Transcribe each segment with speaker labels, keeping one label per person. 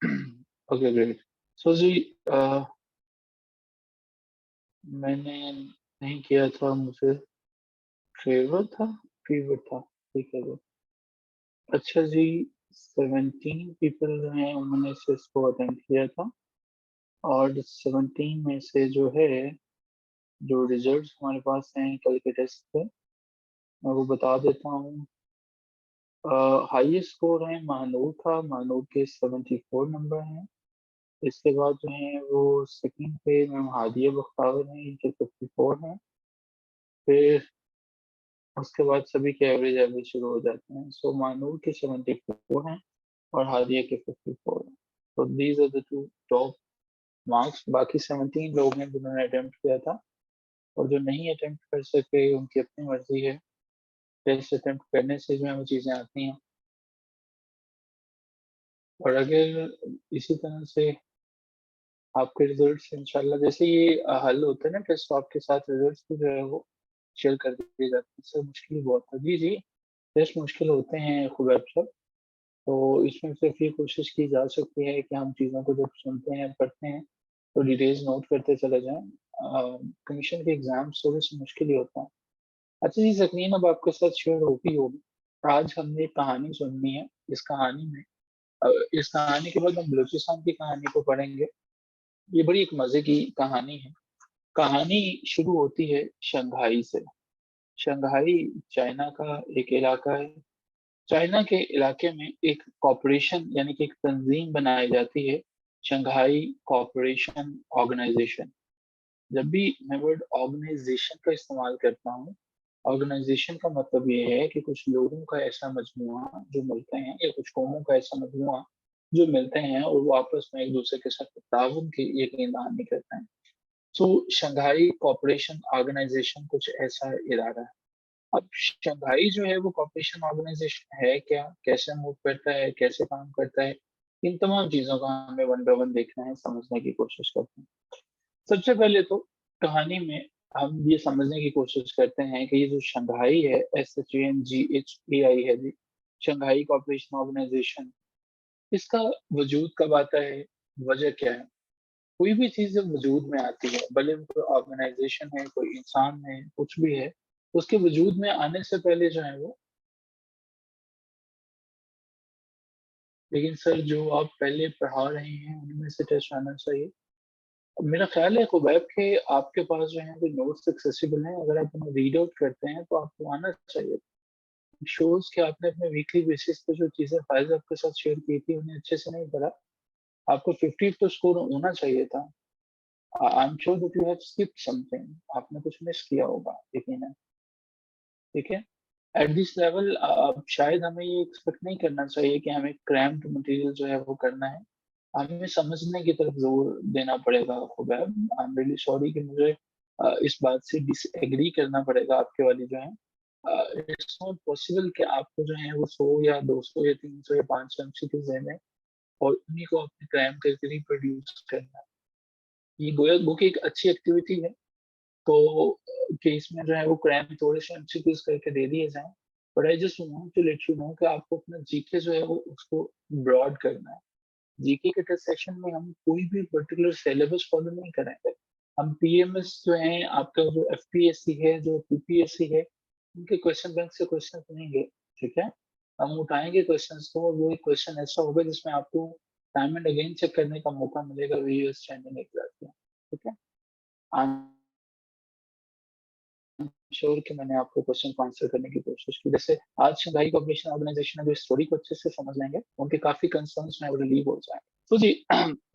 Speaker 1: Okay great. सो जी, अ, मैंने नहीं किया था, मुझे फीवर था, ठीक है जी। अच्छा जी, 17 पीपल जो हैं उन्होंने इसको अटेंड किया था, और 17 में से जो है, जो रिजल्ट्स हमारे पास हैं कल के टेस्ट पे, मैं वो बता देता हूँ। हाईएस्ट स्कोर है महानूर का, महानूर के 74 नंबर हैं। इसके बाद जो है वो सेकंड पे मैम हादिया बख्तावर हैं, इनके 54 हैं। फिर उसके बाद सभी के एवरेज एवरेज शुरू हो जाते हैं। सो मानूर के 74 हैं और हादिया के 54 हैं। तो these are the two top marks. बाकी 17 लोग हैं जिन्होंने अटेम्प्ट किया था, और जो नहीं अटेम्प्ट कर सके उनकी अपनी मर्जी है। टेस्ट अटेम्प्ट करने से जो है वो चीज़ें आती हैं। और अगर इसी तरह से आपके रिजल्ट्स इंशाल्लाह जैसे ये हल होते हैं ना टेस्ट, आपके साथ रिजल्ट्स भी जो है वो शेयर कर दिए जाते हैं। सर मुश्किल बहुत था जी जी, टेस्ट मुश्किल होते हैं खुबैब सर। तो इसमें सिर्फ ये कोशिश की जा सकती है कि हम चीज़ों को जब सुनते हैं पढ़ते हैं तो डिटेल्स नोट करते चले जाएं। कमीशन के एग्जाम थोड़े से मुश्किल ही होता है। अच्छा जी, जकीन अब आपके साथ शेयर होगी होगी। आज हमने एक कहानी सुननी है। इस कहानी में अ, इस कहानी के बाद हम बलूचिस्तान की कहानी को पढ़ेंगे। ये बड़ी एक मजे की कहानी है। कहानी शुरू होती है शंघाई से। शंघाई चाइना का एक इलाका है। चाइना के इलाके में एक कॉरपोरेशन यानी कि एक तंजीम बनाई जाती है, शंघाई कॉरपोरेशन ऑर्गेनाइजेशन। जब भी मैं वर्ड ऑर्गेनाइजेशन का इस्तेमाल करता हूँ, ऑर्गेनाइजेशन का मतलब ये है कि कुछ लोगों का ऐसा मजमुआ जो मिलते हैं, या कुछ कौमों का ऐसा मजमुआ जो मिलते हैं और वो आपस में एक दूसरे के साथ ताउन की यकीन दहानी करते हैं। तो शंघाई कॉरपोरेशन ऑर्गेनाइजेशन कुछ ऐसा इदारा है। अब शंघाई जो है वो कॉरपोरेशन ऑर्गेनाइजेशन है क्या, कैसे मूव करता है, कैसे काम करता है, इन तमाम चीजों का हमें वन बाय वन देखना है, समझने की कोशिश करते हैं। सबसे पहले तो कहानी में हम ये समझने की कोशिश करते हैं कि ये जो शंघाई है, SHANGHAI है जी, शंघाई कॉरपोरेशन ऑर्गेनाइजेशन, इसका वजूद कब आता है, वजह क्या है। कोई भी चीज जब वजूद में आती है, भले वो कोई ऑर्गेनाइजेशन है, कोई इंसान है, कुछ भी है, उसके वजूद में आने से पहले जो है वो, लेकिन सर जो आप पहले पढ़ा रहे हैं उनमें से टेस्ट आना चाहिए। अब मेरा ख्याल है खुबैब के आपके पास जो है कोई नोट्स एक्सेसिबल हैं, अगर आप उन्हें रीड आउट करते हैं तो आपको आना चाहिए। शोज कि आपने अपने वीकली बेसिस पे जो चीजें फाइल्स आपके साथ शेयर की थी उन्हें अच्छे से नहीं पढ़ा। आपको 50 तो स्कोर होना चाहिए था। I am sure that you have skipped something, आपने कुछ मिस किया होगा यकीनन। ठीक है। एट दिस लेवल अब शायद हमें ये एक्सपेक्ट नहीं करना चाहिए कि हमें क्रैम्ड मटेरियल जो है वो करना है। हमें समझने की तरफ जोर देना पड़ेगा Khubaib. I am really sorry कि मुझे इस बात से डिसएग्री करना पड़ेगा आपके वाली जो है। इट्स नॉट पॉसिबल कि आपको जो है वो 100 या 200 या 300 या 500 एमसीक्यू देने और उन्हीं को अपने क्रैम करके रिप्रोड्यूस करना। ये गोया गो की एक अच्छी एक्टिविटी है। तो केस में जो है वो क्रैम थोड़े से एमसीक्यूज करके दे दिए जाएं। But I just want to let you know कि आपको अपना जीके जो है वो उसको ब्रॉड करना है। जीके के टेस्ट सेक्शन में हम कोई भी पर्टिकुलर सिलेबस फॉलो नहीं करेंगे। हम पीएमएस जो है, आपका जो एफपीएससी है, जो पीपीएससी है, उनके क्वेश्चन बैंक से क्वेश्चन सुनेंगे। ठीक है। हम उठाएंगे क्वेश्चन को, वो एक क्वेश्चन ऐसा होगा जिसमें आपको टाइम एंड अगेन चेक करने का मौका मिलेगा वीडियो स्टैंडिंग एग्जाम। ठीक है। आई श्योर कि मैंने आपको क्वेश्चन को आंसर करने की कोशिश की। जैसे आज शंघाई कोऑपरेशन ऑर्गेनाइजेशन है, जो स्टोरी को अच्छे से समझ लेंगे उनके काफी कंसर्न्स में रिलीव हो जाएंगे। तो जी,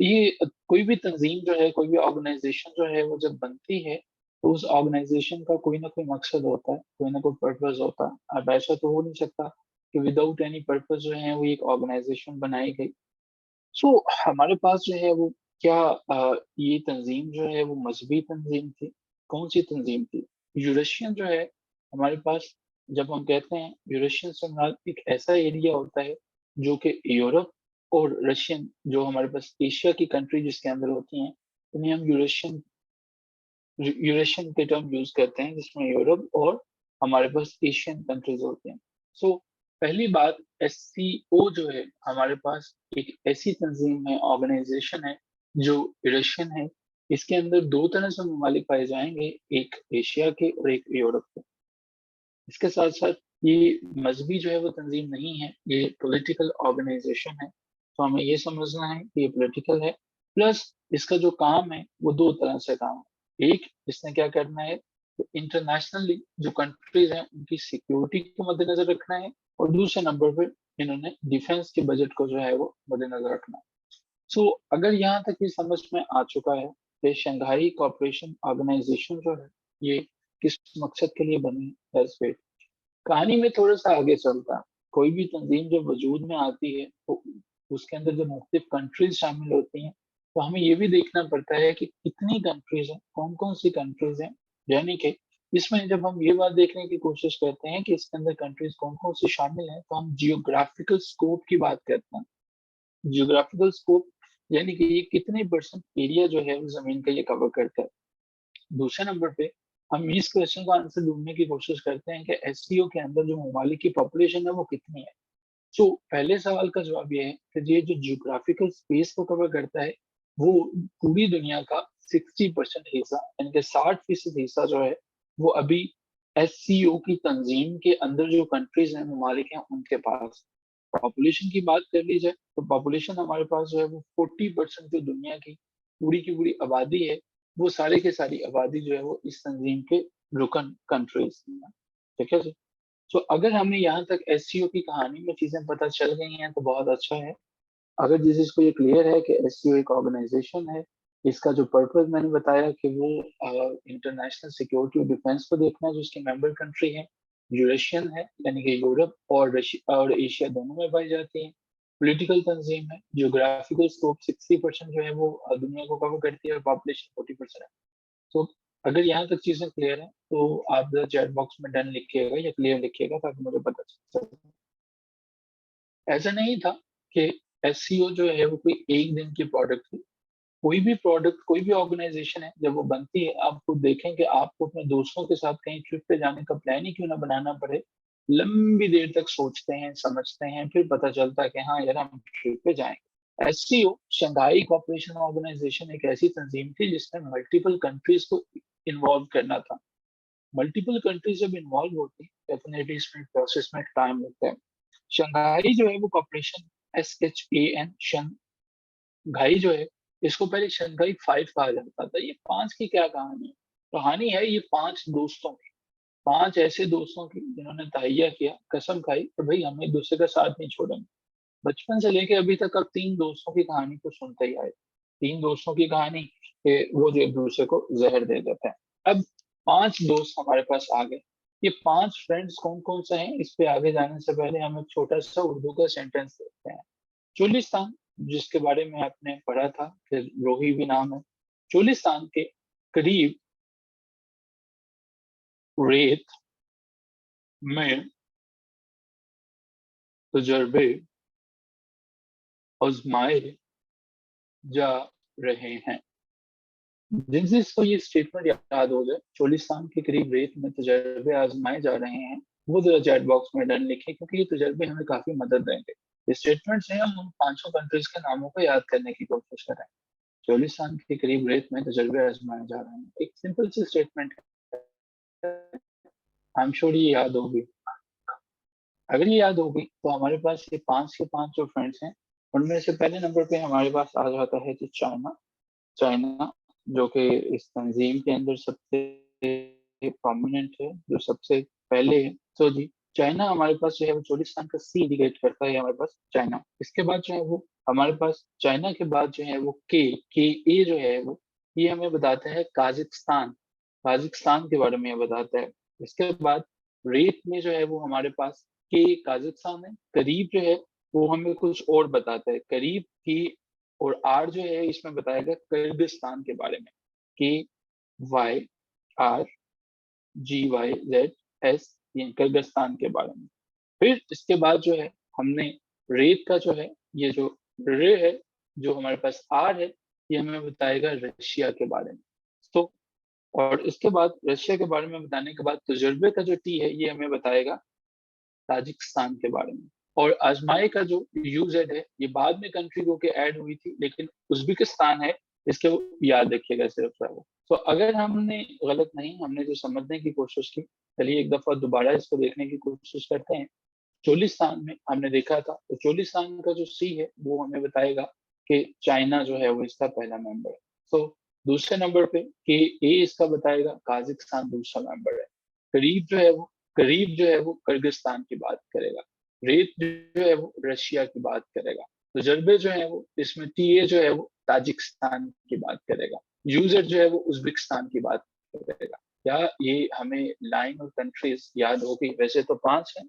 Speaker 1: ये कोई भी तंजीम जो है, कोई भी ऑर्गेनाइजेशन जो है वो जब बनती है तो उस ऑर्गेनाइजेशन का कोई ना कोई मकसद होता है, कोई ना कोई पर्पज होता है। अब ऐसा तो हो नहीं सकता कि विदाउट एनी पर्पज जो है वो एक ऑर्गेनाइजेशन बनाई गई। सो हमारे पास जो है वो क्या, ये तंजीम जो है वो मजहबी तंजीम थी। कौन सी तंजीम थी? यूरेशियन जो है हमारे पास, जब हम कहते हैं यूरेशियन से हमारा एक ऐसा एरिया होता है जो कि यूरोप और रशियन, जो हमारे पास एशिया की कंट्री जिसके अंदर होती हैं, उन्हें हम यूरेशियन यूरेशियन के टर्म यूज करते हैं, जिसमें यूरोप और हमारे पास एशियन कंट्रीज होते हैं। सो पहली बात, एससीओ जो है हमारे पास एक ऐसी तंजीम है, ऑर्गेनाइजेशन है जो रशियन है। इसके अंदर दो तरह से ममालिक पाए जाएंगे, एक एशिया के और एक यूरोप के। इसके साथ साथ ये मजहबी जो है वो तंजीम नहीं है, ये पॉलिटिकल ऑर्गेनाइजेशन है। तो हमें ये समझना है कि ये पॉलिटिकल है, प्लस इसका जो काम है वो दो तरह से काम है। एक, इसने क्या करना है, तो इंटरनेशनली जो कंट्रीज हैं उनकी सिक्योरिटी को मद्देनजर रखना है, और दूसरे नंबर पर इन्होंने डिफेंस के बजट को जो है वो मद्देनजर रखना है। सो अगर यहाँ तक ये समझ में आ चुका है कि शंघाई कॉपरेशन ऑर्गेनाइजेशन जो है ये किस मकसद के लिए बनी है, कहानी में थोड़ा सा आगे चलता है। कोई भी तंजीम जब वजूद में आती है तो उसके अंदर जो मुख्तलिफ कंट्रीज शामिल होती हैं, तो हमें ये भी देखना पड़ता है कि कितनी कंट्रीज हैं, कौन कौन सी कंट्रीज हैं। यानी कि इसमें जब हम ये बात देखने की कोशिश करते हैं कि इसके अंदर कंट्रीज कौन कौन सी शामिल हैं, तो हम जियोग्राफिकल स्कोप की बात करते हैं। जियोग्राफिकल स्कोप यानी कि ये कितने परसेंट एरिया जो है वो जमीन का ये कवर करता है। दूसरे नंबर पे हम इस क्वेश्चन का आंसर ढूंढने की कोशिश करते हैं कि एससीओ के अंदर जो ममालिक की पॉपुलेशन है वो कितनी है। सो पहले सवाल का जवाब ये है कि ये जो जियोग्राफिकल स्पेस को कवर करता है वो पूरी दुनिया का 60% हिस्सा, यानी कि 60% हिस्सा जो है वो अभी एससीओ की तंजीम के अंदर जो कंट्रीज हैं, ममालिक हैं, उनके पास। पॉपुलेशन की बात कर ली जाए तो पॉपुलेशन हमारे पास जो है वो 40% जो दुनिया की पूरी आबादी है, वो सारे के सारी आबादी जो है वो इस तंजीम के रुकन कंट्रीज हैं। ठीक है जी। तो अगर हमें यहाँ तक एससीओ की कहानी में चीजें पता चल गई हैं तो बहुत अच्छा है। अगर जिस चीज को ये क्लियर है कि एससीओ एक ऑर्गेनाइजेशन है, इसका जो पर्पस मैंने बताया कि वो इंटरनेशनल सिक्योरिटी और डिफेंस को देखना है, जो उसकी मेंबर कंट्री है यूरेशियन है, यानी कि यूरोप और रशिया और एशिया दोनों में पाई जाती है। पॉलिटिकल तंजीम है, जियोग्राफिकल स्कोप 60% जो है वो दुनिया को कवर करती है और पॉपुलेशन 40% है। तो अगर यहाँ तक चीजें क्लियर है तो आप चैट बॉक्स में डन लिखिएगा या क्लियर लिखिएगा ताकि मुझे पता चल सके। ऐसा नहीं था कि एससीओ जो है वो कोई एक दिन की प्रोडक्ट थी। कोई भी प्रोडक्ट, कोई भी ऑर्गेनाइजेशन है, जब वो बनती है आप खुद देखें कि आपको अपने दोस्तों के साथ कहीं ट्रिप पे जाने का प्लान ही क्यों ना बनाना पड़े, लंबी देर तक सोचते हैं, समझते हैं, फिर पता चलता है कि हाँ यार हम ट्रिप पे जाएंगे। एससीओ शंघाई कॉपरेशन ऑर्गेनाइजेशन एक ऐसी तंजीम थी जिसमें मल्टीपल कंट्रीज को इन्वॉल्व करना था। मल्टीपल कंट्रीज जब इन्वॉल्व होती है डेफिनेटली इसमें प्रोसेस में टाइम लगता है। शंघाई जो है वो कॉपरेशन, SHAN, शंघाई जो है, इसको पहले शंघाई 5 कहा जाता था। ये 5 की क्या कहानी है? कहानी है ये 5 दोस्तों की, 5 ऐसे दोस्तों की जिन्होंने तहैया किया, कसम खाई कि भाई हम एक दूसरे का साथ नहीं छोड़ेंगे। बचपन से लेके अभी तक अब 3 दोस्तों की कहानी को सुनते ही आए। 3 दोस्तों की कहानी कि वो जो एक दूसरे को जहर दे देते हैं। अब 5 दोस्त हमारे पास आ गए। ये 5 फ्रेंड्स कौन कौन से हैं, इस पे आगे जाने से पहले हम एक छोटा सा उर्दू का सेंटेंस देखते हैं। चोलिस्तान, जिसके बारे में आपने पढ़ा था, फिर रोही भी नाम है। चोलिस्तान के करीब रेत में तजर्बे आजमाए जा रहे हैं। जिन जिसको ये स्टेटमेंट याद हो जाए, चोलिस्तान के करीब रेत में तजर्बे आजमाए जा रहे हैं, वो जरा चैट बॉक्स में डन लिखे, क्योंकि ये तजर्बे हमें काफी मदद देंगे। इस स्टेटमेंट से हम उन 500 कंट्रीज के नामों को याद करने की कोशिश करें। चोलिस्तान के करीब रेत में तजर्बे आजमाए जा रहे हैं, एक सिंपल सी स्टेटमेंट है। आई एम श्योर ये याद होगी। अगर ये याद होगी तो हमारे पास ये 5 के 5 जो फ्रेंड्स हैं, उनमें से पहले नंबर पे हमारे पास आ जाता है कि चाइना। चाइना जो कि इस तंजीम के अंदर सबसे प्रोमिनेंट है, जो सबसे पहले है। तो जी, चाइना हमारे पास जो है वो चोलिस्तान का सी इंडिकेट करता है हमारे पास चाइना। इसके बाद जो है वो हमारे पास चाइना के बाद जो है वो के ए जो है वो, ये हमें बताता है काजिकिस्तान। काजिकिस्तान के बारे में ये बताता है। इसके बाद रेत में जो है वो हमारे पास के काजिकिस्तान है। करीब जो है वो हमें कुछ और बताता है, करीब की। और आर जो है इसमें बताएगा किर्गिस्तान के बारे में, KYRGYZ ये किर्गिस्तान के बारे में। फिर इसके बाद जो है हमने रेत का जो है, ये जो रे है, जो हमारे पास आर है, ये हमें बताएगा रशिया के बारे में। तो और इसके बाद रशिया के बारे में बताने के बाद तजुर्बे का जो टी है ये हमें बताएगा ताजिकिस्तान के बारे में। और आजमाए का जो यूजेड है ये बाद में कंट्री को के ऐड हुई थी, लेकिन उज्बेकिस्तान है इसके, वो याद रखिएगा सिर्फ है वो। तो अगर हमने गलत नहीं, हमने जो समझने की कोशिश की, चलिए एक दफा दोबारा इसको देखने की कोशिश करते हैं। चोलिस्तान में हमने देखा था, तो चोलिस्तान का जो सी है वो हमें बताएगा कि चाइना जो है वो इसका पहला मेंबर है। तो दूसरे नंबर पे कि ए इसका बताएगा काजाकिस्तान दूसरा मेंबर है। करीब जो है वो करीब जो है वो किर्गिस्तान की बात करेगा। रेत जो है वो रशिया की बात करेगा। तजर्बे जो है वो इसमें टीए जो है वो ताजिकिस्तान की बात करेगा। यूजर जो है वो उज्बेकिस्तान की बात करेगा। क्या ये हमें लाइन और कंट्रीज याद होगी? वैसे तो 5 है,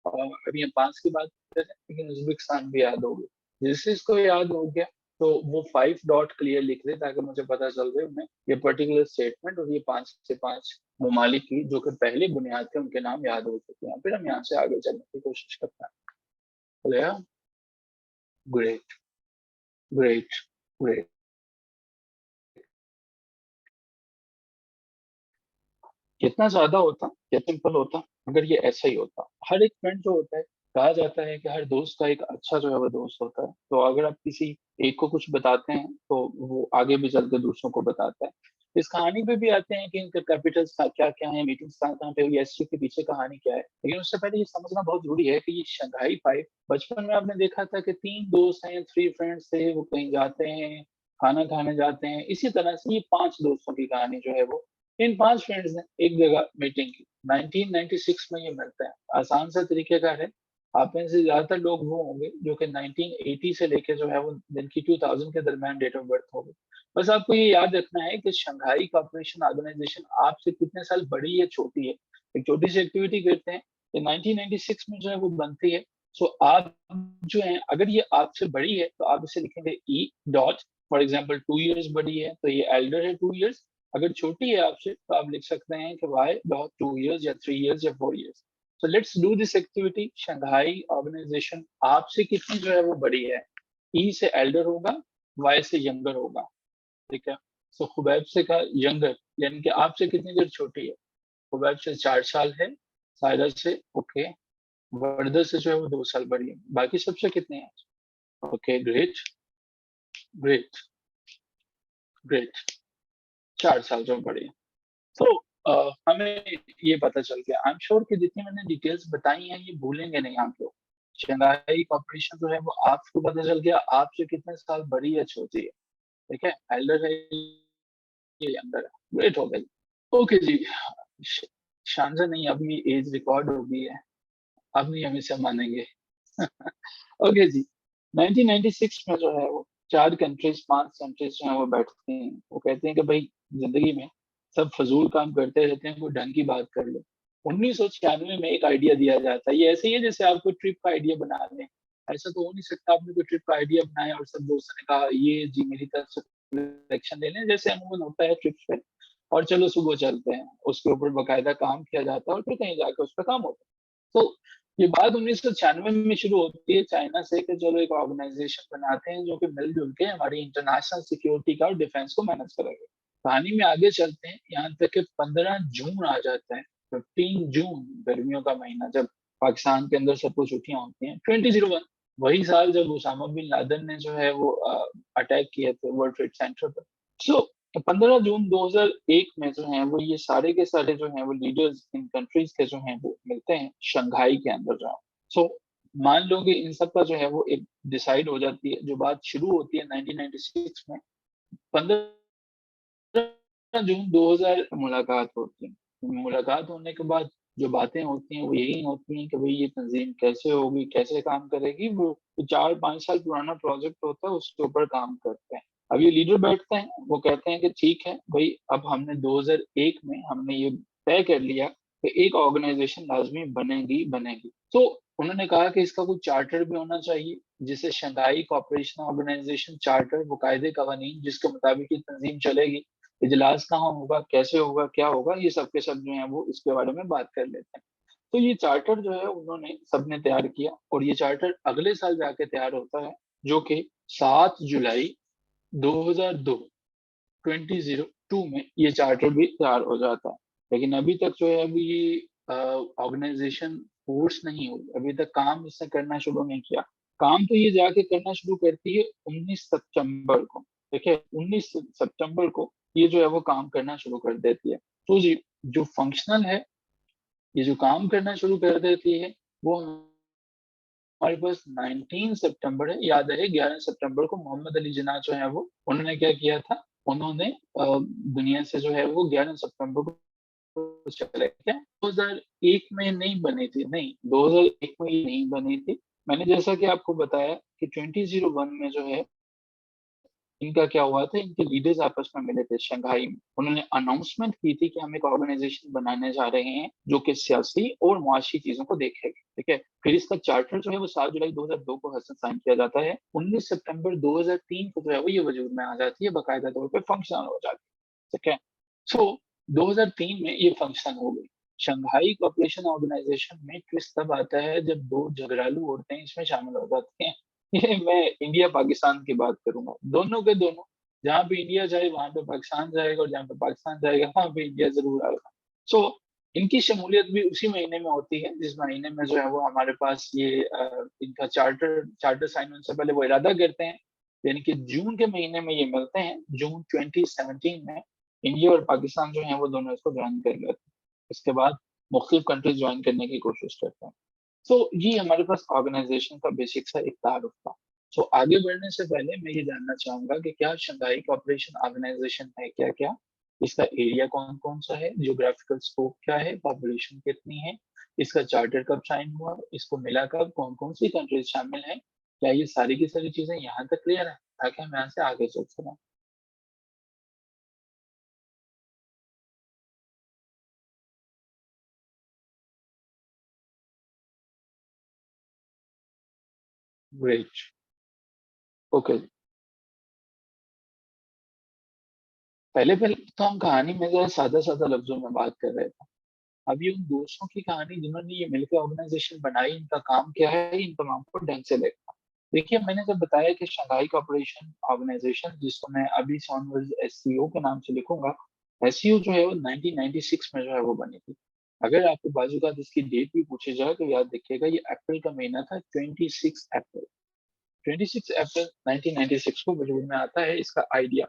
Speaker 1: और अभी हम 5 की बात कर रहे हैं, लेकिन उज्बेकिस्तान भी याद हो गया। जिससे इसको याद हो गया तो वो 5 डॉट क्लियर लिख दे, ताकि मुझे पता चल जाए उन्हें ये पर्टिकुलर स्टेटमेंट और ये 5 से 5 ममालिक की जो कि पहले बुनियाद थे उनके नाम याद हो चुके हैं। फिर हम यहाँ से आगे चलने की कोशिश करते हैं। Great, great, great. कितना ज्यादा होता, क्या सिंपल होता अगर ये ऐसा ही होता। हर एक फ्रेंड जो होता है, कहा जाता है कि हर दोस्त का एक अच्छा जो है वो दोस्त होता है। तो अगर आप किसी एक को कुछ बताते हैं तो वो आगे भी चल के दूसरों को बताता है। इस कहानी पे भी आते हैं कि इनके कैपिटल्स क्या क्या है, मीटिंग्स कहाँ कहाँ पे हुई, एसयू के पीछे कहानी क्या है। लेकिन उससे पहले ये समझना बहुत जरूरी है कि ये शंघाई फाइव, बचपन में आपने देखा था कि 3 दोस्त हैं, 3 फ्रेंड्स थे, वो कहीं जाते हैं, खाना खाने जाते हैं। इसी तरह से ये 5 दोस्तों की कहानी जो है वो, इन 5 फ्रेंड्स ने एक जगह मीटिंग की। 1996 में ये मिलते हैं। आसान सा तरीकेकार है। आप में से ज्यादातर लोग वो होंगे जो कि 1980 से लेके जो है वो जिनकी 2000 के दरमियान डेट ऑफ बर्थ होगी। बस आपको ये याद रखना है कि शंघाई कॉर्पोरेशन ऑर्गेनाइजेशन आपसे कितने साल बड़ी है, छोटी है। एक छोटी सी एक्टिविटी करते हैं, ये 1996 में जो है वो बनती है। सो आप जो है, अगर ये आपसे बड़ी है तो आप इसे लिखेंगे E dot, for example 2 years बड़ी है तो ये एल्डर है 2 इयर्स। अगर छोटी है आपसे तो आप लिख सकते हैं कि वाई डॉट 2 इयर्स या 3 इयर्स या 4 years. So let's do this activity. Shanghai organisation आपसे कितनी जो है वो बड़ी है? ई से एल्डर होगा, वाई से यंगर होगा। ठीक है। सो खुबैब से का यंगर, यानी कि आपसे कितनी देर छोटी है? खुबैब से 4 साल है। सायरा से ओके। वर्दर से जो है वो 2 साल बड़ी है। बाकी सबसे कितने हैं? Okay, great, great, great. 4 साल जो बड़ी है। तो हमें ये पता चल गया, आई एम श्योर कि जितनी मैंने डिटेल्स बताई हैं ये भूलेंगे नहीं आप लोग। शंघाई कॉर्पोरेशन जो है वो आपको पता चल गया आपसे कितने साल बड़ी है, छोटी है। ठीक है, एल्डर है ये यंगर है। ग्रेट हो गई। ओके जी। श- शानजा नहीं, अपनी एज रिकॉर्ड हो गई है, अब नहीं हम इसे मानेंगे। ओके जी। 1996 में जो है वो 5 कंट्रीज जो है वो बैठती हैं। वो कहते हैं कि भाई जिंदगी में सब फजूल काम करते रहते हैं, कोई ढंग की बात कर लो। 1996 में एक आइडिया दिया जाता है। ये ऐसे ही है जैसे आप कोई ट्रिप का आइडिया बना लें। ऐसा तो हो नहीं सकता आपने कोई ट्रिप का आइडिया बनाया और सब दोस्तों ने कहा ये जी मेरी तरफ से सिलेक्शन ले लें, जैसे अमूमन होता है ट्रिप्स पे, और चलो सुबह चलते हैं। उसके ऊपर बकायदा काम किया जाता है और फिर कहीं जाकर उस पर काम होता है। तो ये बात 1996 में शुरू होती है चाइना से कि चलो एक ऑर्गेनाइजेशन बनाते हैं जो कि मिलजुल के हमारी इंटरनेशनल सिक्योरिटी का और डिफेंस को मैनेज करेंगे। कहानी में आगे चलते हैं, यहाँ तक कि 15 जून आ जाता है। 15 जून, गर्मियों का महीना, जब पाकिस्तान के अंदर सबको छुट्टियां होती हैं। 2001, वही साल जब उसामा बिन लादेन ने जो है वो अटैक किए थे वर्ल्ड ट्रेड सेंटर पर। सो 15 जून 2001 में जो है वो ये सारे के सारे जो है वो लीडर्स इन कंट्रीज के जो हैं वो मिलते हैं शंघाई के अंदर जो। सो मान लो कि इन सब का जो है वो एक डिसाइड हो जाती है। जो बात शुरू होती है 1996 में, 15 जून 2000 मुलाकात होती है। मुलाकात होने के बाद जो बातें होती हैं वो यही होती हैं कि भाई ये तंजीम कैसे होगी, कैसे काम करेगी। वो 4-5 साल पुराना प्रोजेक्ट होता है, उसके ऊपर काम करते हैं। अब ये लीडर बैठते हैं, वो कहते हैं कि ठीक है भाई, अब हमने 2001 में हमने ये तय कर लिया कि एक ऑर्गेनाइजेशन लाजमी बनेगी बनेगी। तो उन्होंने कहा कि इसका कुछ चार्टर भी होना चाहिए, जिसे शंघाई कॉपरेशन ऑर्गेनाइजेशन चार्टर, वो कायदे कवानीन जिसके मुताबिक ये तंजीम चलेगी। इजलास कहाँ होगा, कैसे होगा, क्या होगा, ये सब के सब जो है वो इसके बारे में बात कर लेते हैं। तो ये चार्टर जो है उन्होंने सबने तैयार किया, और ये चार्टर अगले साल जाके तैयार होता है, जो कि 7 जुलाई 2002, 2002 में ये चार्टर भी तैयार हो जाता है। लेकिन अभी तक जो है अभी ये ऑर्गेनाइजेशन फोर्स नहीं हुई, अभी तक काम इसने करना शुरू नहीं किया। काम तो ये जाके करना शुरू करती है 19 सितंबर को, ठीक है? 19 सितंबर को ये जो है वो काम करना शुरू कर देती है। तो जी, जो फंक्शनल है, ये जो काम करना शुरू कर देती है, वो हमारे पास 19 सितंबर है, याद है 11 सितंबर को मोहम्मद अली जिन्ना जो है वो उन्होंने क्या किया था, उन्होंने दुनिया से जो है वो 11 सितंबर को चले गए। 2001 में नहीं बनी थी, नहीं 2001 में ये नहीं बनी थी। मैंने जैसा कि आपको बताया कि 2001 में जो है इनका क्या हुआ था, इनके लीडर्स आपस में मिले थे शंघाई में। उन्होंने अनाउंसमेंट की थी कि हम एक ऑर्गेनाइजेशन बनाने जा रहे हैं, जो कि सियासी और मुआशी चीज़ों को देखेगा, ठीक है? फिर इसका चार्टर जो है वो 7 जुलाई 2002 को हस्ताक्षर किया जाता है। 19 सितंबर 2003 को जो है वो ये वजूद में आ जाती है, बाकायदा तौर पे फंक्शनल हो जाती है, ठीक है? सो 2003 में ये फंक्शन हो गई। शंघाई कोऑपरेशन ऑर्गेनाइजेशन में ट्विस्ट तब आता है जब 2 झगड़ालू औरतें इसमें शामिल हो जाती हैं। ये मैं इंडिया पाकिस्तान की बात करूँगा। दोनों के दोनों, जहाँ पे इंडिया जाए वहाँ पे पाकिस्तान जाएगा और जहाँ पे पाकिस्तान जाएगा वहाँ पे इंडिया ज़रूर आएगा। सो इनकी शमूलियत भी उसी महीने में होती है जिस महीने में जो है वो हमारे पास ये इनका चार्टर चार्टर साइन होने से पहले वो इरादा करते हैं। यानी कि जून के महीने में ये मिलते हैं, जून 2017 में इंडिया और पाकिस्तान जो है वो दोनों इसको जॉइन कर लेते हैं। इसके बाद मुख्तलिफ कंट्रीज़ जॉइन करने की कोशिश करते हैं। तो ये हमारे पास ऑर्गेनाइजेशन का बेसिक सा एक तारुफ था। सो आगे बढ़ने से पहले मैं ये जानना चाहूँगा कि क्या शंघाई कोऑपरेशन ऑर्गेनाइजेशन है क्या-क्या? इसका एरिया कौन-कौन सा है? ज्योग्राफिकल स्कोप क्या है? पॉपुलेशन कितनी है? इसका चार्टर कब साइन हुआ? इसको मिला कब? कौन-कौन सी कंट्रीज़ शामिल हैं? क्या ये सारी की सारी चीज़ें यहाँ तक क्लियर है? ताकि हम यहाँ से आगे चल सकें। Great, okay. पहले-पहले तो हम कहानी में ज़रा सादा-सादा लफ्ज़ों में बात कर रहे थे। अभी उन दोस्तों की कहानी जिन्होंने ये मिलकर ऑर्गेनाइज़ेशन बनाई, इनका काम क्या है, इन तमाम को ढंग से देखना। देखिए, मैंने जब बताया कि शंघाई कोऑपरेशन ऑर्गेनाइज़ेशन जिसको मैं अभी से ऑनवर्ड्स एससीओ के नाम से लिखूँगा, एससीओ जो है वो 1996 में जो है वो बनी थी। अगर आपको बाज़-औक़ात इसकी डेट भी पूछी जाए तो याद रखिएगा ये अप्रैल का महीना था, 26 अप्रैल। 26 अप्रैल 1996 को वजूद में आता है इसका आइडिया।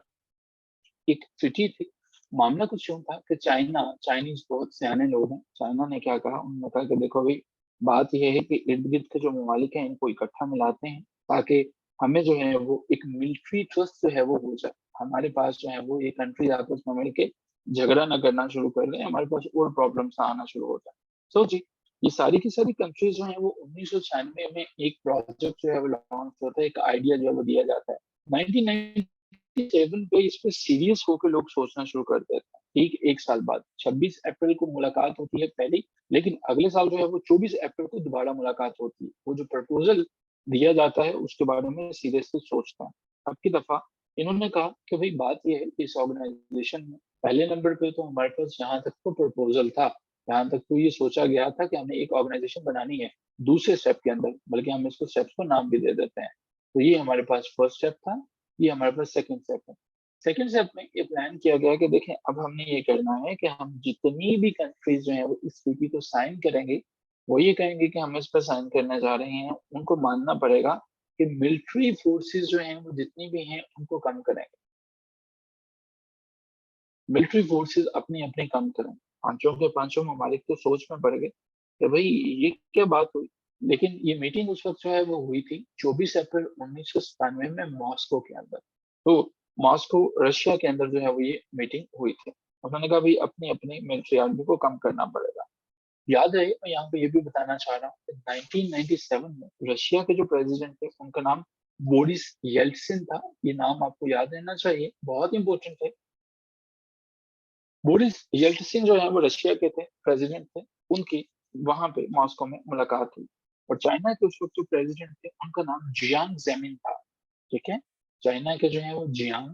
Speaker 1: एक सिटी थी। मामला कुछ यूँ था कि चाइनीज़ बहुत सयाने लोग हैं। चाइना ने क्या कहा, उन्होंने कहा कि देखो भई, बात ये है कि इर्द-गिर्द के जो ममालिक हैं, इनको इकट्ठा मिलाते हैं, ताकि हमें जो है वो एक मिलिट्री ट्रस्ट जो है वो हो जाए। हमारे पास जो है वो ये कंट्रीज़ आपस में मिल के झगड़ा ना करना शुरू कर दें, हमारे पास और प्रॉब्लम्स ना आना शुरू हो जाए। सो जी, ये सारी की सारी कंट्रीज़ जो हैं वो 1996 में एक प्रोजेक्ट जो है वो लॉन्च होता है, एक आइडिया जो है वो दिया जाता है। 1997 पे इस पे सीरियस होके लोग सोचना शुरू कर देते हैं। ठीक 1 साल बाद 26 अप्रैल को मुलाकात होती है पहली, लेकिन अगले साल जो है वो 24 अप्रैल को दोबारा मुलाकात होती है। वो जो प्रपोज़ल दिया जाता है उसके बारे में सीरियसली सोचते हैं। अब की दफ़ा इन्होंने कहा कि भई बात ये है कि इस ऑर्गनाइज़ेशन में पहले नंबर पे तो हमारे पास जहाँ तक तो प्रपोज़ल था, जहाँ तक तो ये सोचा गया था कि हमें एक ऑर्गनाइज़ेशन बनानी है। दूसरे स्टेप के अंदर, बल्कि हम इसको स्टेप्स को नाम भी दे देते हैं। तो ये हमारे पास फर्स्ट स्टेप था, ये हमारे पास सेकंड स्टेप है। सेकंड स्टेप में ये प्लान किया गया कि देखें, अब हमने ये करना है कि हम जितनी भी कंट्रीज़ जो हैं वो इस ट्रीटी को साइन करेंगे, वो ये कहेंगे कि हम इस पे साइन करने जा रहे हैं, उनको मानना पड़ेगा कि मिलिट्री फोर्सेस जो हैं वो जितनी भी हैं उनको कम करेंगे। मिलिट्री फोर्सेस अपनी-अपनी कम करें। पाँचों के पाँचों ममालिक तो सोच में पड़ गए कि भई ये क्या बात हुई? लेकिन ये मीटिंग उस वक़्त जो है वो हुई थी 24 अप्रैल 1997 में मॉस्को के अंदर। तो मॉस्को रशिया के अंदर जो है वो ये मीटिंग हुई थी। उन्होंने कहा भई अपनी-अपनी मिलिट्री आर्मी को कम करना पड़ेगा। याद रहे, मैं यहाँ पे ये भी बताना चाह रहा हूँ कि 1997 में रशिया के जो प्रेज़िडेंट थे उनका नाम बोरिस येल्त्सिन था। ये नाम आपको याद रहना चाहिए, बहुत इम्पोर्टेंट है। बोरिस येल्त्सिन जो है वो रशिया के थे, प्रेज़िडेंट थे। उनकी वहाँ पे मॉस्को में मुलाकात हुई और चाइना के उस वक़्त जो प्रेज़िडेंट थे उनका नाम जियांग ज़ेमिन था, ठीक है? चाइना के जो हैं वो जियांग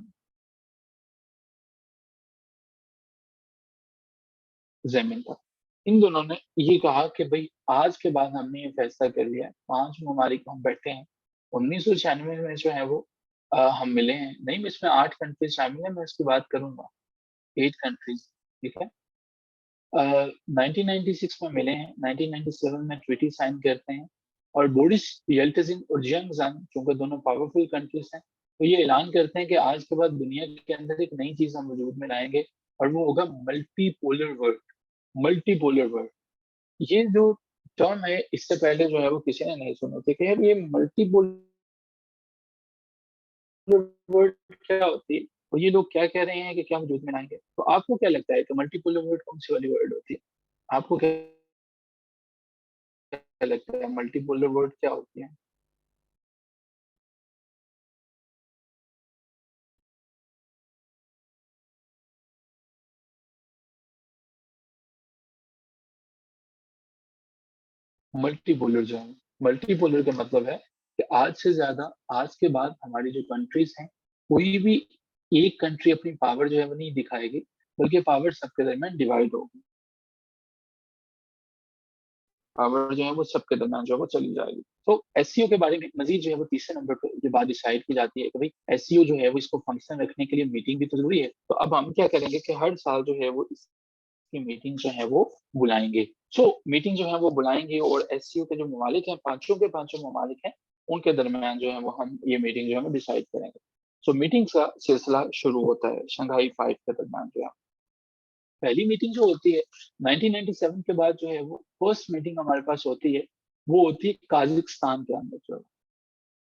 Speaker 1: ज़ेमिन था। इन दोनों ने ये कहा कि भई आज के बाद हमने ये फैसला कर लिया है, 5 ममालिक हम बैठे हैं। 1996 में जो है वो हम मिले हैं। नहीं, इसमें 8 कंट्रीज़ शामिल हैं, मैं इसकी बात करूँगा। 8 कंट्रीज़, ठीक है? 1996 में मिले हैं, 1997 में ट्रीटी साइन करते हैं और बोरिस येल्टसिन और जियांग ज़ांग, चूँकि दोनों पावरफुल कंट्रीज़ हैं, तो ये ऐलान करते हैं कि आज के बाद दुनिया के अंदर एक नई चीज़ हम वजूद में लाएँगे और वो होगा मल्टीपोलर वर्ल्ड, मल्टीपोलर वर्ल्ड। ये जो टर्म है, इससे पहले जो है वो किसी ने नहीं सुनी थी कि यार ये मल्टीपोलर वर्ल्ड क्या होती है? और ये लोग क्या कह रहे हैं कि क्या वजूद में लाएँगे? तो आपको क्या लगता है कि मल्टीपोलर वर्ल्ड कौन-सी वाली वर्ल्ड होती है? आपको क्या लगता है मल्टीपोलर वर्ल्ड क्या होती है? मल्टीपोलर जो है, मल्टीपोलर का मतलब है कि आज से ज़्यादा आज के बाद हमारी जो कंट्रीज़ हैं, कोई भी एक कंट्री अपनी पावर जो है वो नहीं दिखाएगी, बल्कि पावर सबके दरमियान डिवाइड होगी। पावर जो है वो सबके दरमियान जो है वो चली जाएगी। तो एससीओ के बारे में मज़ीद जो है वो तीसरे नंबर पे ये बात डिसाइड की जाती है कि भई एससीओ जो है वो इसको फंक्शन रखने के लिए मीटिंग भी तो ज़रूरी है। तो अब हम क्या करेंगे कि हर साल जो है वो इसकी मीटिंग जो है वो बुलाएँगे। सो मीटिंग जो है वो बुलाएँगे और एससीओ के जो ममालिक हैं, पाँचों के पाँचों ममालिक हैं, उनके दरमियान जो है वो हम ये मीटिंग जो है वो डिसाइड करेंगे। सो मीटिंग्स का सिलसिला शुरू होता है शंघाई 5 के दरमियान जो है। पहली मीटिंग जो होती है 1997 के बाद जो है वो फर्स्ट मीटिंग हमारे पास होती है, वो होती है काज़ाकिस्तान के अंदर जो है।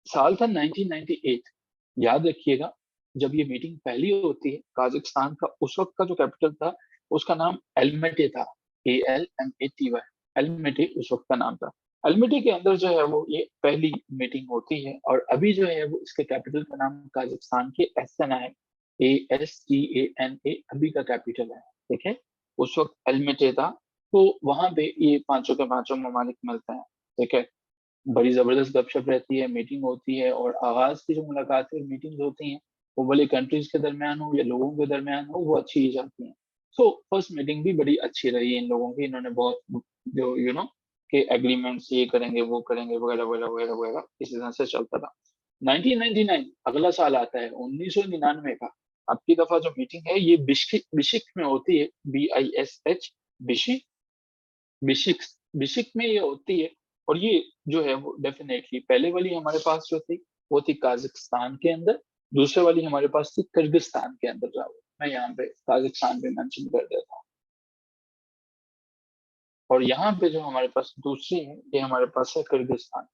Speaker 1: साल था 1998 याद रखिएगा, जब ये मीटिंग पहली होती है, काज़ाकिस्तान का उस वक़्त का जो कैपिटल था, उसका नाम एल्मेटी था, एल्मेटी, एल्मेटी उस वक़्त का नाम था। एल्मेटी के अंदर जो है वो ये पहली मीटिंग होती है और अभी जो है वो इसके कैपिटल का नाम काज़ाकिस्तान के एस्ताना है, एस्ताना अभी का कैपिटल है, ठीक है? उस वक़्त एल्मेटी था, तो वहाँ पे ये पाँचों के पाँचों ममालिक मिलते हैं, ठीक है? बड़ी ज़बरदस्त गपशप रहती है, मीटिंग होती है और आगाज़ की जो मुलाकातें और मीटिंग्स होती हैं, वो भले कंट्रीज़ के दरमियान हो या लोगों के दरमियान हो, वो अच्छी ही जाती हैं। सो फर्स्ट मीटिंग भी बड़ी अच्छी रही इन लोगों की, इन्होंने बहुत जो कि एग्रीमेंट्स ये करेंगे, वो करेंगे वगैरह, वगैरह, वगैरह, वगैरह इसी तरह से चलता था। 1999 अगला साल आता है 1999 का, अब की दफ़ा जो मीटिंग है ये बिश्केक बिश्केक में होती है, BISH बिशिक बिशिक्स बिशिक में ये होती है और ये जो है वो डेफ़िनेटली पहले वाली हमारे पास जो थी, वो थी काज़ाकिस्तान के अंदर, दूसरे वाली हमारे पास थी किर्गिस्तान के अंदर जाओ। मैं यहाँ पे काज़ाकिस्तान भी मेंशन कर देता हूँ और यहाँ पे जो हमारे पास दूसरी है, ये हमारे पास है किर्गिस्तान।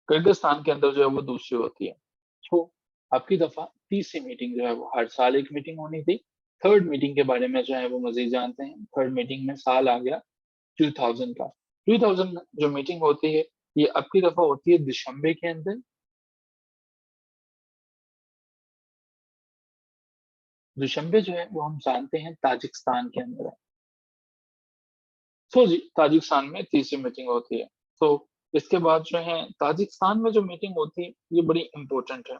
Speaker 1: किर्गिस्तान के अंदर जो है वो दूसरी होती है। तो अब की दफ़ा तीसरी मीटिंग जो है वो हर साल एक मीटिंग होनी थी। थर्ड मीटिंग के बारे में जो है वो मज़ीद जानते हैं। थर्ड मीटिंग में साल आ गया 2000 का। 2000 में जो मीटिंग होती है, ये अब की दफ़ा होती है दुशंबे के अंदर। दुशंबे जो है वो हम जानते हैं ताजिकिस्तान के अंदर है। तो जी, ताजिकिस्तान में तीसरी मीटिंग होती है। तो इसके बाद जो है ताजिकिस्तान में जो मीटिंग होती है, ये बड़ी इम्पोर्टेंट है।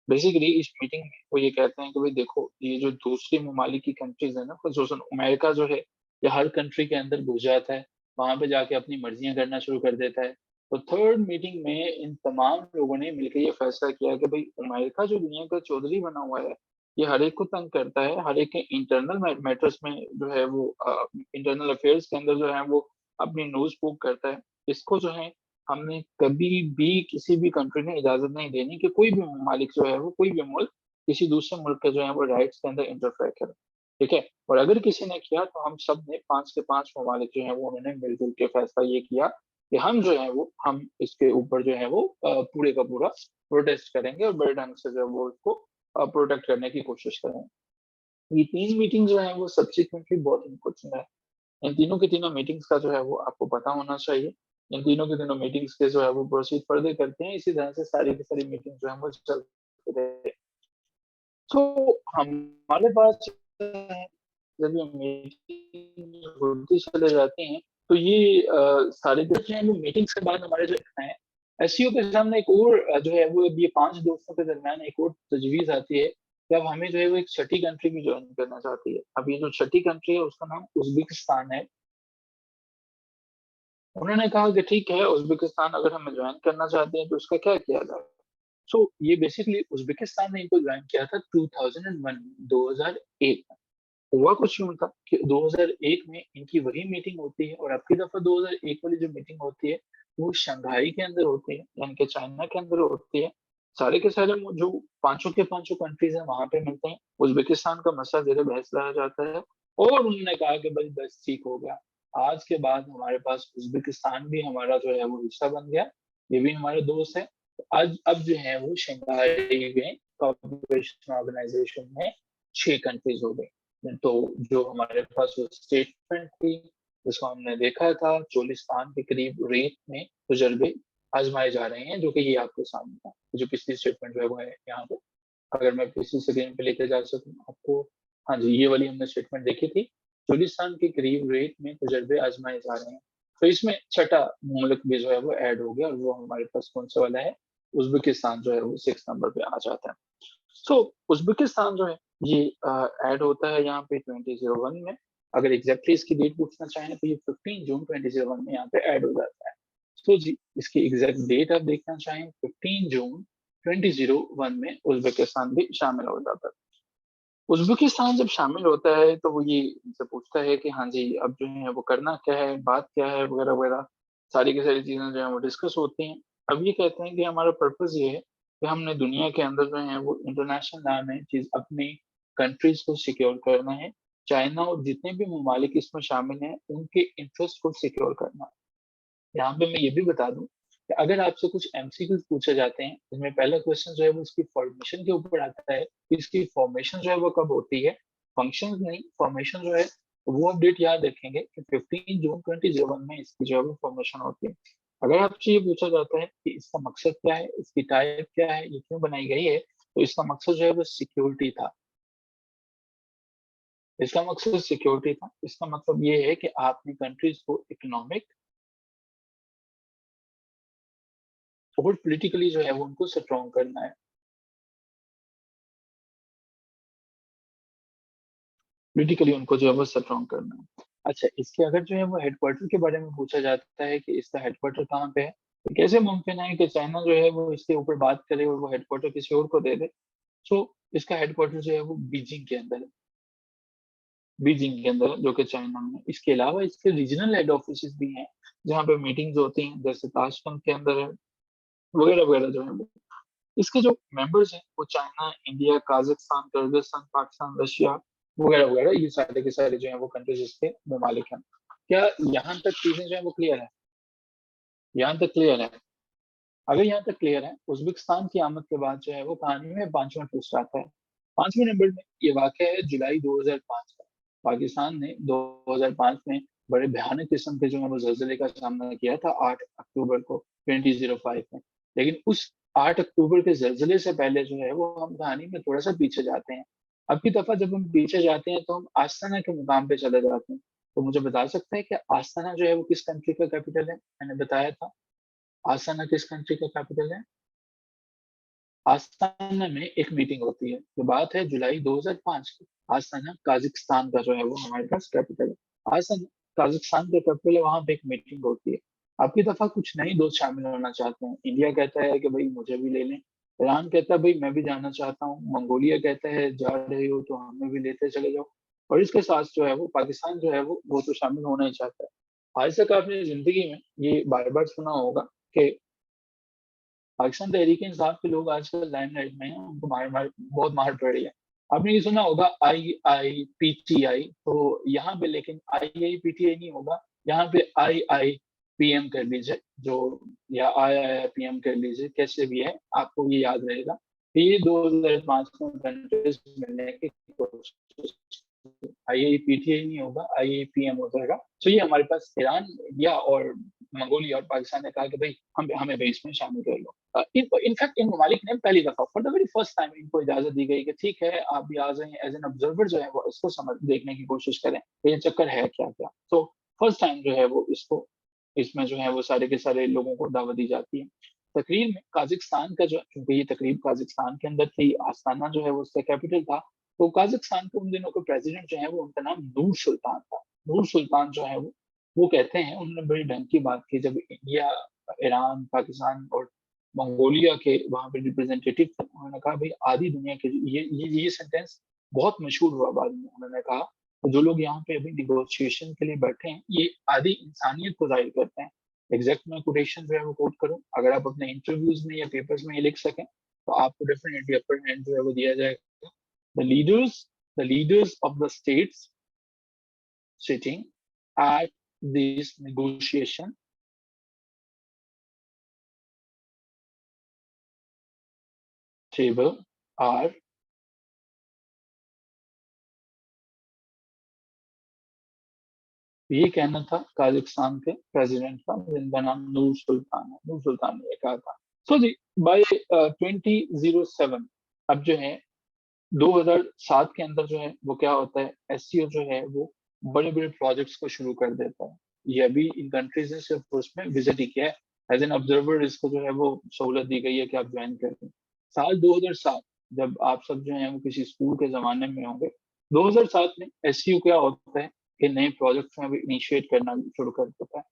Speaker 1: बेसिकली इस मीटिंग में वो ये कहते हैं कि भई देखो, ये जो दूसरे ममालिक की कंट्रीज़ है ना, ख़ुसूसन अमेरिका जो है, ये हर कंट्री के अंदर घुस जाता है, वहाँ पे जाके अपनी मर्ज़ियाँ करना शुरू कर देता है। तो थर्ड मीटिंग में इन तमाम लोगों ने मिलके ये फैसला किया कि भई अमेरिका जो दुनिया का चौधरी बना हुआ है, ये हर एक को तंग करता है, हर एक के इंटरनल मैटर्स में जो है वो इंटरनल अफेयर्स के अंदर जो है वो अपनी नोज़ पोक करता है। इसको जो है हमने कभी भी किसी भी कंट्री ने इजाज़त नहीं देनी कि कोई भी ममालिक जो है वो कोई भी मुल्क किसी दूसरे मुल्क के जो है वो राइट्स के अंदर इंटरफेयर करे, ठीक है? और अगर किसी ने किया तो हम सब ने 5 के 5 ममालिक जो हैं वो उन्होंने मिल-जुल के फैसला ये किया कि हम जो है वो हम इसके ऊपर जो है वो पूरे का पूरा प्रोटेस्ट करेंगे और बड़े ढंग से जो है वो उसको प्रोटेक्ट करने की कोशिश करेंगे। ये 3 मीटिंग जो है वो सब्सिक्वेंटली बहुत इम्पोर्टेंट है। इन तीनों की तीनों मीटिंग्स का जो है वो आपको पता होना चाहिए। इन तीनों की तीनों मीटिंग्स के जो है वो प्रोसीड फर्दर करते हैं, इसी तरह से सारी की सारी मीटिंग जो है वो चलते रहे। तो हमारे पास जब ये मीटिंग होती चले जाते हैं, तो ये सारे जो हैं वो मीटिंग्स के बाद हमारे जो हैं, एससीओ के सामने एक और जो है वो अब ये 5 दोस्तों के दरमियान एक और तजवीज़ आती है कि अब हमें जो है वो एक छठी कंट्री भी जॉइन करना चाहती है। अब ये जो छठी कंट्री है उसका नाम उज़्बेकिस्तान है। उन्होंने कहा कि ठीक है, उज़्बेकिस्तान अगर हमें जॉइन करना चाहते हैं तो उसका क्या किया जाए? सो ये बेसिकली उज़्बेकिस्तान ने इनको जॉइन किया था 2001 2001 में। हुआ कुछ यूँ था कि 2001 में इनकी वही मीटिंग होती है और अब की दफ़ा 2001 वाली जो मीटिंग होती है, वो शंघाई के अंदर होती है, यानी कि चाइना के अंदर होती है। सारे के सारे वो जो पाँचों के पाँचों कंट्रीज़ हैं, वहाँ पे मिलते हैं। उज़्बेकिस्तान का मसला ज़ेर बहस लाया जाता है और उन्होंने कहा कि भई बस ठीक हो गया। आज के बाद हमारे पास उज़्बेकिस्तान भी हमारा जो है वो हिस्सा बन गया, ये भी हमारे दोस्त हैं। आज अब जो है वो शंघाई में कोऑपरेशन ऑर्गनाइज़ेशन में 6 कंट्रीज़ हो गई। तो जो हमारे पास वो स्टेटमेंट थी, जिसको हमने देखा था, चोलिस्तान के करीब रेत में तजर्बे आज़माए जा रहे हैं, जो कि ये आपके सामने था। जो पिछली स्टेटमेंट जो है वो है यहाँ पे। अगर मैं पिछली स्क्रीन पे लेके जा सकूँ आपको। हाँ जी, ये वाली हमने स्टेटमेंट देखी थी। चोलिस्तान के करीब रेत में तजर्बे आज़माए जा रहे हैं। तो इसमें छठा मुल्क भी जो है वो ऐड हो गया और वो हमारे पास कौन-सा वाला है, उज़्बेकिस्तान जो है वो 6 नंबर पे आ जाता है। सो उज़्बेकिस्तान जो है ये ऐड होता है यहाँ पे 2001 में। अगर एग्ज़ैक्टली इसकी डेट पूछना चाहें तो ये 15 जून 2001 में यहाँ पे ऐड हो जाता है। तो जी, इसकी एग्ज़ैक्ट डेट आप देखना चाहें 15 जून 2001 में उज़्बेकिस्तान भी शामिल हो जाता है। उज़्बेकिस्तान जब शामिल होता है तो वो ये इनसे पूछता है कि हाँ जी, अब जो है वो करना क्या है, बात क्या है वगैरह-वगैरह, सारी की सारी चीज़ें जो हैं वो डिस्कस होती हैं। अब ये कहते हैं कि हमारा पर्पज़ ये है कि हमने दुनिया के अंदर जो है वो इंटरनेशनल लॉ में चीज़ अपनी कंट्रीज़ को सिक्योर करना है। चाइना और जितने भी ममालिक इसमें शामिल हैं, उनके इंटरेस्ट को सिक्योर करना है। यहाँ पे मैं ये भी बता दूँ कि अगर आपसे कुछ एमसीक्यूज़ पूछे जाते हैं, जिसमें पहला क्वेश्चन जो है वो इसकी फॉर्मेशन के ऊपर आता है, कि इसकी फॉर्मेशन जो है वो कब होती है? फंक्शंस नहीं, फॉर्मेशन जो है वो आप डेट याद रखेंगे कि 15 जून 2001 में इसकी जो है वो फॉर्मेशन होती है। अगर आपसे ये पूछा जाता है कि इसका मकसद क्या है? इसकी टाइप क्या है? ये क्यों बनाई गई है? तो इसका मकसद जो है वो सिक्योरिटी था। इसका मकसद सिक्योरिटी था। इसका मतलब ये है कि आपने कंट्रीज़ को इकोनॉमिक और पॉलिटिकली जो है वो उनको स्ट्रॉन्ग करना है। पॉलिटिकली उनको जो है वो स्ट्रॉन्ग करना है। अच्छा, इसके अगर जो है वो हेडक्वार्टर के बारे में पूछा जाता है कि इसका हेडक्वार्टर कहाँ पे है? तो कैसे मुमकिन है कि चाइना जो है वो इसके ऊपर बात करे और वो हेडक्वार्टर किसी और को दे दे? सो इसका हेडक्वार्टर जो है वो बीजिंग के अंदर है। बीजिंग के अंदर है, जो कि चाइना में है। इसके अलावा इसके रीजनल हेड ऑफिसेज़ भी हैं, जहाँ पे मीटिंग्स होती हैं, जैसे ताशकंद के अंदर है, वगैरह-वगैरह जो है वो। इसके जो मेंबर्स हैं, वो China, India, Kazakhstan, Kyrgyzstan, Pakistan, Russia वगैरह-वगैरह, ये सारे के सारे जो हैं वो कंट्रीज़ इसके ममालिक हैं। क्या यहाँ तक चीज़ें जो हैं वो क्लियर हैं? यहाँ तक क्लियर है? अगर यहाँ तक क्लियर है, उज़्बेकिस्तान की आमद के बाद जो है वो कहानी में 5वां ट्विस्ट आता है। 5वें नंबर में ये वाक़या है जुलाई 2005 का। पाकिस्तान ने 2005 में बड़े भयानक किस्म के जो है वो ज़लज़ले का सामना किया था 8 अक्टूबर को 2005 में। लेकिन उस 8 अक्टूबर के ज़लज़ले से पहले जो है वो हम कहानी में थोड़ा-सा पीछे जाते हैं। अब की दफ़ा जब हम पीछे जाते हैं तो हम आस्ताना के मुकाम पे चले जाते हैं। तो मुझे बता सकते हैं कि आस्ताना जो है वो किस कंट्री का कैपिटल है? मैंने बताया था। आस्ताना किस कंट्री का कैपिटल है? आस्ताना में एक मीटिंग होती है। ये बात है जुलाई 2005 की। आस्ताना काज़ाख्स्तान का जो है वो हमारे पास कैपिटल है। आस्ताना काज़ाख्स्तान का कैपिटल है, वहाँ पे एक मीटिंग होती है। अब की दफ़ा कुछ नए दोस्त शामिल होना चाहते हैं। इंडिया कहता है कि भई मुझे भी ले लें। ईरान कहता है भई मैं भी जाना चाहता हूँ। मंगोलिया कहता है जा रहे हो तो हमें भी लेते चले जाओ। और इसके साथ जो है वो पाकिस्तान जो है वो तो शामिल होना ही चाहता है। आज तक आपने ज़िंदगी में ये बार-बार सुना होगा कि पाकिस्तान तहरीक-ए-इंसाफ के लोग आजकल लाइमलाइट में हैं, उनको बहुत मार पड़ रही है। आपने ये सुना होगा आईआईपीटीआई, तो यहाँ पे लेकिन आईआईपीटीआई नहीं होगा, यहाँ पे आईआईपीएम कर लीजिए, जो या आईआईपीएम कर लीजिए, कैसे भी है, आपको ये याद रहेगा कि ये 2005 में कंट्रीज़ मिलने की कोशिश, आईआईपीटीआई नहीं होगा, आईआईपीएम हो जाएगा। तो ये हमारे पास ईरान, इंडिया और मंगोलिया और पाकिस्तान ने कहा कि भई हम हमें भी इसमें शामिल कर लो। इनफैक्ट इन ममालिक ने पहली दफ़ा for the very first time इनको इजाज़त दी गई कि ठीक है, आप भी आ जाएँ एज़ एन ऑब्जर्वर जो है वो इसको समझ देखने की कोशिश करें, कि ये चक्कर है क्या-क्या। तो फर्स्ट टाइम जो है वो इसको इसमें जो है वो सारे के सारे लोगों को दावत दी जाती है। तकरीर में काज़ाख्स्तान का जो क्योंकि ये तकरीब काज़ाख्स्तान के अंदर थी, आस्ताना जो है वो उसका कैपिटल था, तो काज़ाख्स्तान के उन दिनों के प्रेज़िडेंट जो हैं वो उनका नाम नूर सुल्तान था। नूर सुल्तान जो है वो कहते हैं, उन्होंने बड़े ढंग की बात की जब इंडिया, ईरान, पाकिस्तान और मंगोलिया के वहां पे रिप्रेजेंटेटिव थे, उन्होंने कहा भाई आधी दुनिया के ये सेंटेंस बहुत मशहूर हुआ बाद में। उन्होंने कहा तो जो लोग यहाँ पे अभी निगोशिएशन के लिए बैठे हैं ये आधी इंसानियत को जाहिर करते हैं। एग्जैक्ट मैं कोटेशन जो है वो कोट करूँ, अगर आप अपने इंटरव्यूज में या पेपर्स में ये लिख सकें तो आपको डेफिनेटली अपर हैंड जो है वो दिया जाएगा। The leaders of the states sitting at this negotiation table are ये कहना था काजाकिस्तान के प्रेसिडेंट का, जिनका नाम नूर सुल्तान है। नूर सुल्तान ने कहा था। सो जी बाय 2007 अब जो है 2007 के अंदर जो है वो क्या होता है, एससीओ जो है वो बड़े बड़े प्रोजेक्ट्स को शुरू कर देता है। ये अभी इन कंट्रीज ने सिर्फ उसमें विजिट ही किया है, एज एन ऑब्जर्वर इसको जो है वो सहूलत दी गई है कि आप ज्वाइन करें। साल 2007 जब आप सब जो है वो किसी स्कूल के जमाने में होंगे, 2007 में एससीओ क्या होता है कि नए प्रोजेक्ट्स में इनिशिएट करना शुरू कर देता है।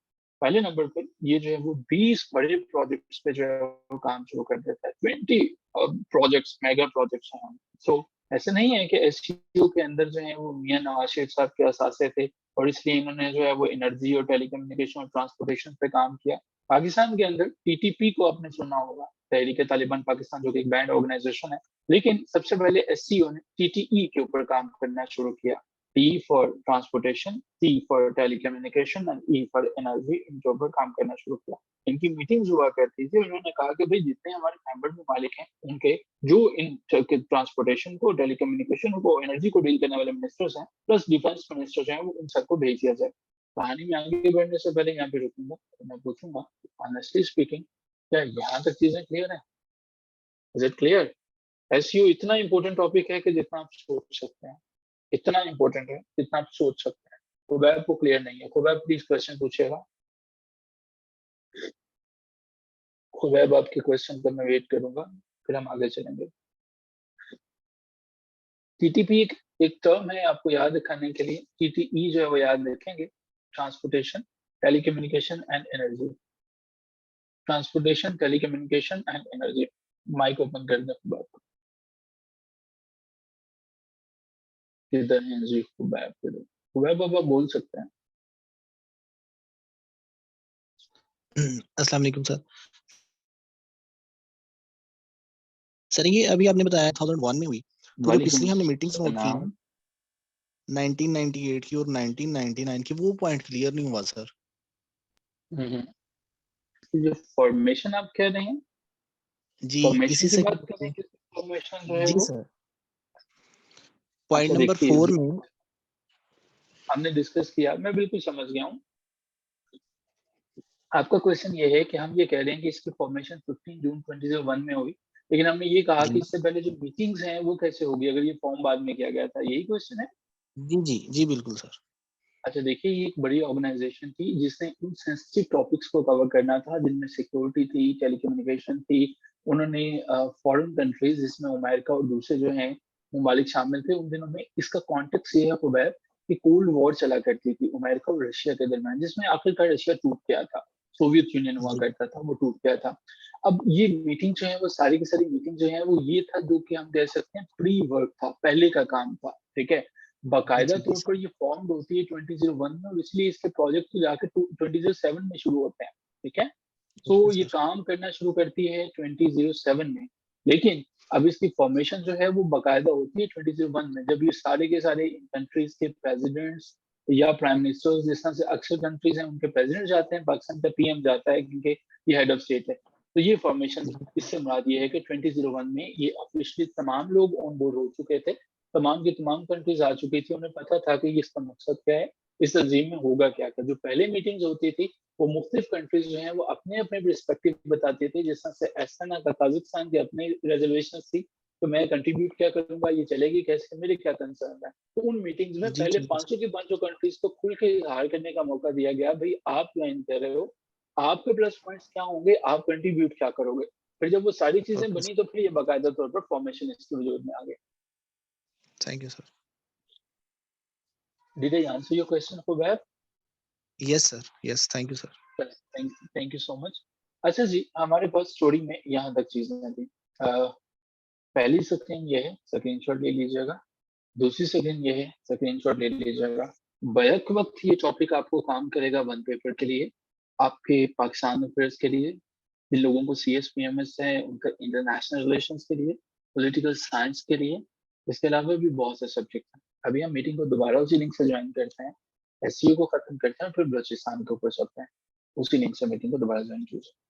Speaker 1: पहले नंबर पे ये जो है वो 20 बड़े प्रोजेक्ट्स पे जो है वो काम शुरू कर देता है। 20 प्रोजेक्ट्स, मेगा प्रोजेक्ट्स हैं। सो ऐसे नहीं है कि एसटीयू के अंदर जो है वो मियां नवाज शरीफ साहब के असासे थे और इसलिए इन्होंने जो है वो एनर्जी और टेलीकम्युनिकेशन और ट्रांसपोर्टेशन पे काम किया। पाकिस्तान के अंदर टीटीपी को आपने सुना होगा, तहरीक तालिबान पाकिस्तान, जो कि एक बैंड ऑर्गेनाइजेशन है, लेकिन सबसे पहले एससीओ ने टीटीई के ऊपर काम करना शुरू किया। T for transportation, T for telecommunication and E for energy, इनके ऊपर काम करना शुरू किया। इनकी मीटिंग्स हुआ करती थी, उन्होंने कहा कि भाई जितने हमारे मेंबर ममालिक हैं उनके जो इन ट्रांसपोर्टेशन को, टेलीकम्युनिकेशन को, एनर्जी को डील करने वाले मिनिस्टर्स हैं प्लस डिफेंस मिनिस्टर्स हैं, वो उन सबको भेज दिया जाए। कहानी में आगे बढ़ने से पहले यहाँ पे रुकूंगा, मैं पूछूंगा ऑनेस्टली स्पीकिंग क्या यहाँ तक चीजें क्लियर है? Is it clear? एसईओ इतना इंपॉर्टेंट टॉपिक है कि जितना आप सोच सकते हैं, इतना इंपॉर्टेंट है जितना आप सोच सकते हैं। खुबैब को क्लियर नहीं है, खुबैब प्लीज क्वेश्चन पूछेगा। खुबैब आपके क्वेश्चन पर मैं वेट करूंगा, फिर हम आगे चलेंगे। टीटीपी एक टर्म है आपको याद रखने के लिए, टीटीई जो है वो याद रखेंगे, transportation, telecommunication and energy. Transportation, telecommunication and energy. Mic open कर दें खुबैब, किधर है जी खुबैब? किधर? खुबैब आप बोल सकते हैं।
Speaker 2: अस्सलाम वालेकुम सर। सर ये अभी आपने बताया 2001 में हुई, तो जो पिछली हमने मीटिंग्स नोट की 1998 की और 1999 की, वो पॉइंट क्लियर नहीं हुआ सर।
Speaker 1: जो फॉर्मेशन आप कह रहे हैं,
Speaker 2: जी
Speaker 1: फॉर्मेशन
Speaker 2: इसी
Speaker 1: की
Speaker 2: से
Speaker 1: बात कर रहे हैं, फॉर्मेशन जो है
Speaker 2: जी
Speaker 1: वो
Speaker 2: सर, पॉइंट
Speaker 1: अच्छा
Speaker 2: नंबर
Speaker 1: देखिए
Speaker 2: 4 में
Speaker 1: हमने डिस्कस किया, मैं बिल्कुल समझ गया हूँ। आपका क्वेश्चन ये है कि हम ये कह रहे हैं कि इसकी फॉर्मेशन 15 जून 2001 में हुई, लेकिन हमने ये कहा कि
Speaker 2: जी
Speaker 1: इससे पहले जो मीटिंग्स हैं वो कैसे होगी अगर ये फॉर्म बाद में किया गया था, यही क्वेश्चन है?
Speaker 2: जी जी जी बिल्कुल सर।
Speaker 1: अच्छा देखिए, ये एक बड़ी ऑर्गेनाइजेशन थी जिसने उन सेंसिटिव टॉपिक्स को कवर करना था जिनमें सिक्योरिटी थी, टेलीकम्युनिकेशन थी। उन्होंने फॉरेन कंट्रीज जिसमें अमेरिका और दूसरे जो हैं ममालिक शामिल थे, उन दिनों में इसका कॉन्टेक्स्ट ये है कुबैर कि कोल्ड वॉर चला करती थी अमेरिका और रशिया के दरमियान, जिसमें आखिरकार रशिया टूट गया था, सोवियत यूनियन हुआ
Speaker 2: जी
Speaker 1: करता था, वो टूट गया था। अब ये मीटिंग जो है वो सारी की सारी मीटिंग जो है वो ये था जो कि हम कह सकते हैं प्री वर्क था, पहले का काम था, ठीक है। बाकायदा
Speaker 2: जी
Speaker 1: तौर पर ये फॉर्म होती है 2001 में और इसलिए इसके प्रोजेक्ट तो जाकर 2007 में शुरू होते हैं, ठीक है। तो ये
Speaker 2: सर।
Speaker 1: काम करना शुरू करती है 2007 में, लेकिन अब इसकी फॉर्मेशन जो है वो बाकायदा होती है 2001 में, जब ये सारे के सारे कंट्रीज के प्रेसिडेंट्स या प्राइम मिनिस्टर्स, जिस तरह से अक्सर कंट्रीज हैं उनके प्रेसिडेंट जाते हैं, पाकिस्तान का पीएम जाता है क्योंकि ये हेड ऑफ स्टेट है। तो ये फॉर्मेशन, इससे मुराद ये है कि 2001 में ये ऑफिशियली तमाम लोग ऑन बोर्ड हो चुके थे, तमाम की तमाम कंट्रीज आ चुकी थी, उन्हें पता था कि इसका मकसद क्या है, इस तंजीम में होगा क्या क्या। जो पहले मीटिंग्स होती थी वो मुख्तलिफ कंट्रीज जो हैं वो अपने अपने परस्पेक्टिव बताते थे, जिस तरह से ऐसा का काजाकिस्तान के अपने रिजर्वेशन थी, तो मैं कंट्रीब्यूट क्या करूंगा, ये चलेगी कैसे, मेरे क्या कंसर्न है। तो उन मीटिंग्स में
Speaker 2: जी
Speaker 1: पहले
Speaker 2: ठीक है
Speaker 1: 500 की 500 कंट्रीज को खुल के इजहार करने का मौका दिया गया, भाई आप ज्वाइन कर रहे हो, आपके प्लस पॉइंट्स क्या होंगे, आप कंट्रीब्यूट क्या करोगे। फिर जब वो सारी चीजें
Speaker 2: ओके
Speaker 1: बनी तो फिर ये बाकायदा तौर पर फॉर्मेशन इसके वजूद में आ गए।
Speaker 2: Thank you sir.
Speaker 1: Did I answer your question, Khubaib?
Speaker 2: Yes sir, yes thank you sir.
Speaker 1: Thank you so much. अच्छा जी, हमारे पास स्टोरी में यहाँ तक चीज़ें थी। पहली सेकंड ये है, स्क्रीनशॉट ले लीजिएगा। दूसरी सेकंड ये है, स्क्रीनशॉट ले लीजिएगा। बैक वक़्त ये टॉपिक आपको काम करेगा वन पेपर के लिए, आपके पाकिस्तान अफेयर्स के लिए, जिन लोगों को सीएस-पीएमएस है, उनका इंटरनेशनल रिलेशंस के लिए, पॉलिटिकल साइंस के लिए, इसके अलावा भी बहुत से सब्जेक्ट हैं। अभी हम मीटिंग को दोबारा उसी लिंक से जॉइन करते हैं, एसईओ को खत्म करते हैं, फिर बलूचिस्तान के ऊपर चलते हैं। उसी लिंक से मीटिंग को दोबारा जॉइन कीजिए।